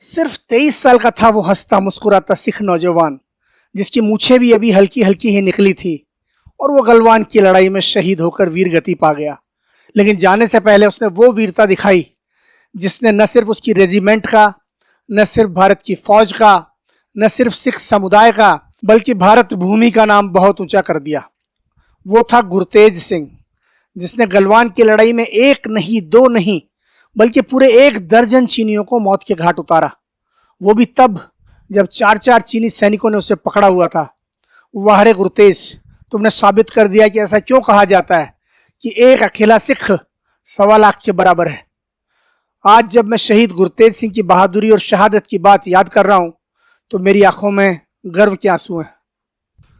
सिर्फ 23 साल का था वो हंसता मुस्कुराता सिख नौजवान, जिसकी मूछें भी अभी हल्की हल्की ही निकली थी, और वो गलवान की लड़ाई में शहीद होकर वीर गति पा गया। लेकिन जाने से पहले उसने वो वीरता दिखाई जिसने न सिर्फ उसकी रेजिमेंट का, न सिर्फ भारत की फौज का, न सिर्फ सिख समुदाय का, बल्कि भारत भूमि का नाम बहुत ऊंचा कर दिया। वो था गुरतेज सिंह, जिसने गलवान की लड़ाई में एक नहीं दो नहीं बल्कि पूरे 1 दर्जन चीनियों को मौत के घाट उतारा। वो भी तब जब 4-4 चीनी सैनिकों ने उसे पकड़ा हुआ था। वाह रे गुरतेज, तुमने साबित कर दिया कि ऐसा क्यों कहा जाता है कि एक अकेला सिख 1.25 लाख के बराबर है। आज जब मैं शहीद गुरतेज सिंह की बहादुरी और शहादत की बात याद कर रहा हूं तो मेरी आंखों में गर्व के आंसू हैं।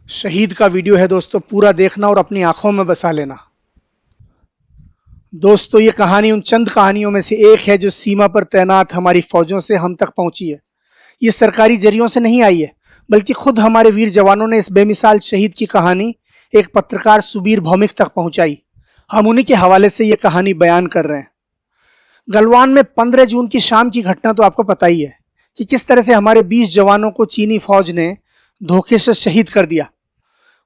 शहीद का वीडियो है दोस्तों, पूरा देखना और अपनी आंखों में बसा लेना। दोस्तों, ये कहानी उन चंद कहानियों में से एक है जो सीमा पर तैनात हमारी फौजों से हम तक पहुंची है। ये सरकारी जरियों से नहीं आई है, बल्कि खुद हमारे वीर जवानों ने इस बेमिसाल शहीद की कहानी एक पत्रकार सुबीर भौमिक तक पहुंचाई। हम उन्हीं के हवाले से ये कहानी बयान कर रहे हैं। गलवान में 15 जून की शाम की घटना तो आपको पता ही है कि किस तरह से हमारे 20 जवानों को चीनी फौज ने धोखे से शहीद कर दिया।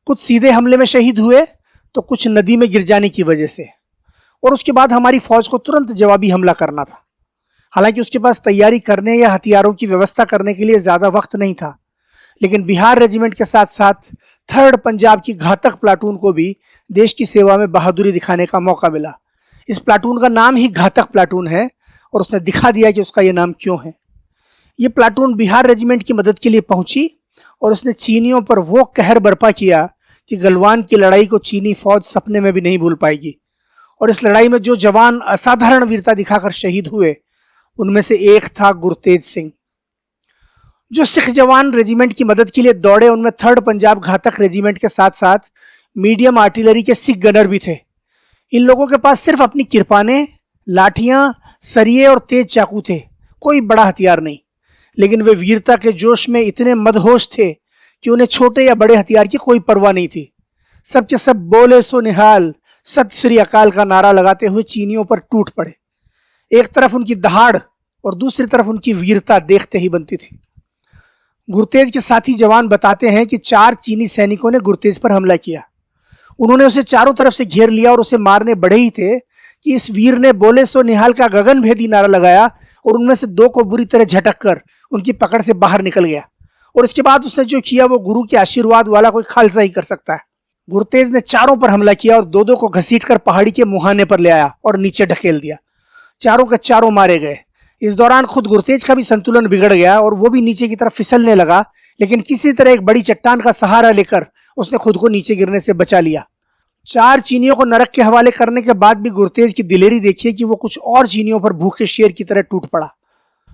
कुछ सीधे हमले में शहीद हुए तो कुछ नदी में गिर जाने की वजह से, और उसके बाद हमारी फौज को तुरंत जवाबी हमला करना था। हालांकि उसके पास तैयारी करने या हथियारों की व्यवस्था करने के लिए ज्यादा वक्त नहीं था, लेकिन बिहार रेजिमेंट के साथ साथ 3rd पंजाब की घातक प्लाटून को भी देश की सेवा में बहादुरी दिखाने का मौका मिला। इस प्लाटून का नाम ही घातक प्लाटून है और उसने दिखा दिया कि उसका यह नाम क्यों है। यह प्लाटून बिहार रेजिमेंट की मदद के लिए पहुंची और उसने चीनियों पर वो कहर बर्पा किया कि गलवान की लड़ाई को चीनी फौज सपने में भी नहीं भूल पाएगी। और इस लड़ाई में जो जवान असाधारण वीरता दिखाकर शहीद हुए उनमें से एक था गुरतेज सिंह। जो सिख जवान रेजिमेंट की मदद के लिए दौड़े उनमें 3rd पंजाब घातक रेजिमेंट के साथ साथ मीडियम आर्टिलरी के सिख गनर भी थे। इन लोगों के पास सिर्फ अपनी किरपानें, लाठियां, सरिये और तेज चाकू थे, कोई बड़ा हथियार नहीं। लेकिन वे वीरता के जोश में इतने मदहोश थे कि उन्हें छोटे या बड़े हथियार की कोई परवाह नहीं थी। सब के सब बोले सो निहाल, सत श्री अकाल का नारा लगाते हुए चीनियों पर टूट पड़े। एक तरफ उनकी दहाड़ और दूसरी तरफ उनकी वीरता देखते ही बनती थी। गुरतेज के साथी जवान बताते हैं कि 4 चीनी सैनिकों ने गुरतेज पर हमला किया। उन्होंने उसे चारों तरफ से घेर लिया और उसे मारने बढ़े ही थे कि इस वीर ने बोले सो निहाल का गगनभेदी नारा लगाया और उनमें से 2 को बुरी तरह झटक कर उनकी पकड़ से बाहर निकल गया। और इसके बाद उसने जो किया वो गुरु के आशीर्वाद वाला कोई खालसा ही कर सकता है। गुरतेज ने चारों पर हमला किया और 2-2 को घसीटकर पहाड़ी के मुहाने पर ले आया और नीचे ढकेल दिया। चारों के चारों मारे गए। इस दौरान खुद गुरतेज का भी संतुलन बिगड़ गया और वो भी नीचे की तरफ फिसलने लगा, लेकिन किसी तरह एक बड़ी चट्टान का सहारा लेकर उसने खुद को नीचे गिरने से बचा लिया। 4 चीनियों को नरक के हवाले करने के बाद भी गुरतेज की दिलेरी देखिए कि वो कुछ और चीनियों पर भूखे शेर की तरह टूट पड़ा।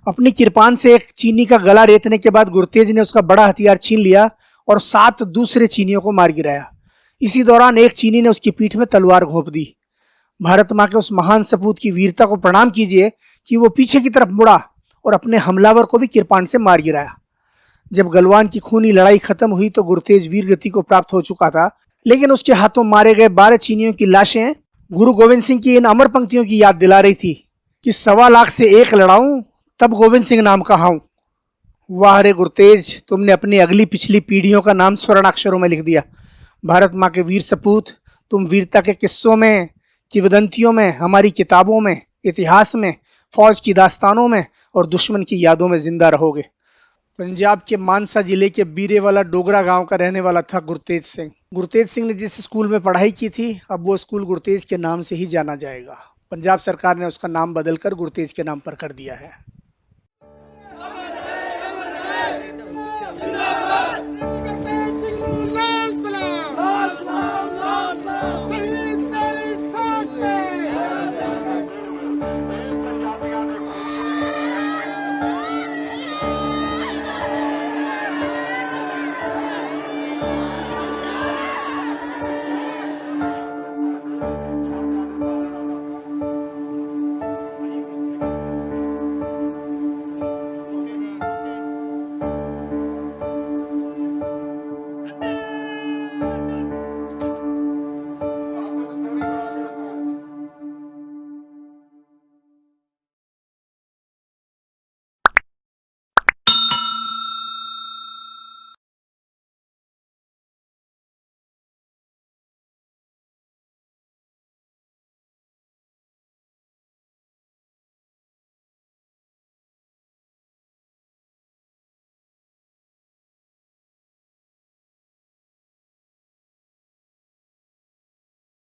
अपनी किरपान से एक चीनी का गला रेतने के बाद गुरतेज ने उसका बड़ा हथियार छीन लिया और 7 दूसरे चीनियों को मार गिराया। इसी दौरान एक चीनी ने उसकी पीठ में तलवार घोंप दी। भारत मां के उस महान सपूत की वीरता को प्रणाम कीजिए कि वो पीछे की तरफ मुड़ा और अपने हमलावर को भी किरपान से मार गिराया। जब गलवान की खूनी लड़ाई खत्म हुई तो गुरतेज वीर गति को प्राप्त हो चुका था, लेकिन उसके हाथों मारे गए 12 चीनियों की लाशें गुरु गोविंद सिंह की इन अमर पंक्तियों की याद दिला रही थी कि 1.25 लाख से एक लड़ाऊं तब गोविंद सिंह नाम कहाऊं। वाह रे गुरतेज, तुमने अपनी अगली पिछली पीढ़ियों का नाम स्वर्णाक्षरों में लिख दिया। भारत माँ के वीर सपूत, तुम वीरता के किस्सों में, किंवदंतियों में, हमारी किताबों में, इतिहास में, फौज की दास्तानों में और दुश्मन की यादों में जिंदा रहोगे। पंजाब के मानसा जिले के बीरेवाला डोगरा गांव का रहने वाला था गुरतेज सिंह। गुरतेज सिंह ने जिस स्कूल में पढ़ाई की थी अब वो स्कूल गुरतेज के नाम से ही जाना जाएगा। पंजाब सरकार ने उसका नाम बदलकर गुरतेज के नाम पर कर दिया है।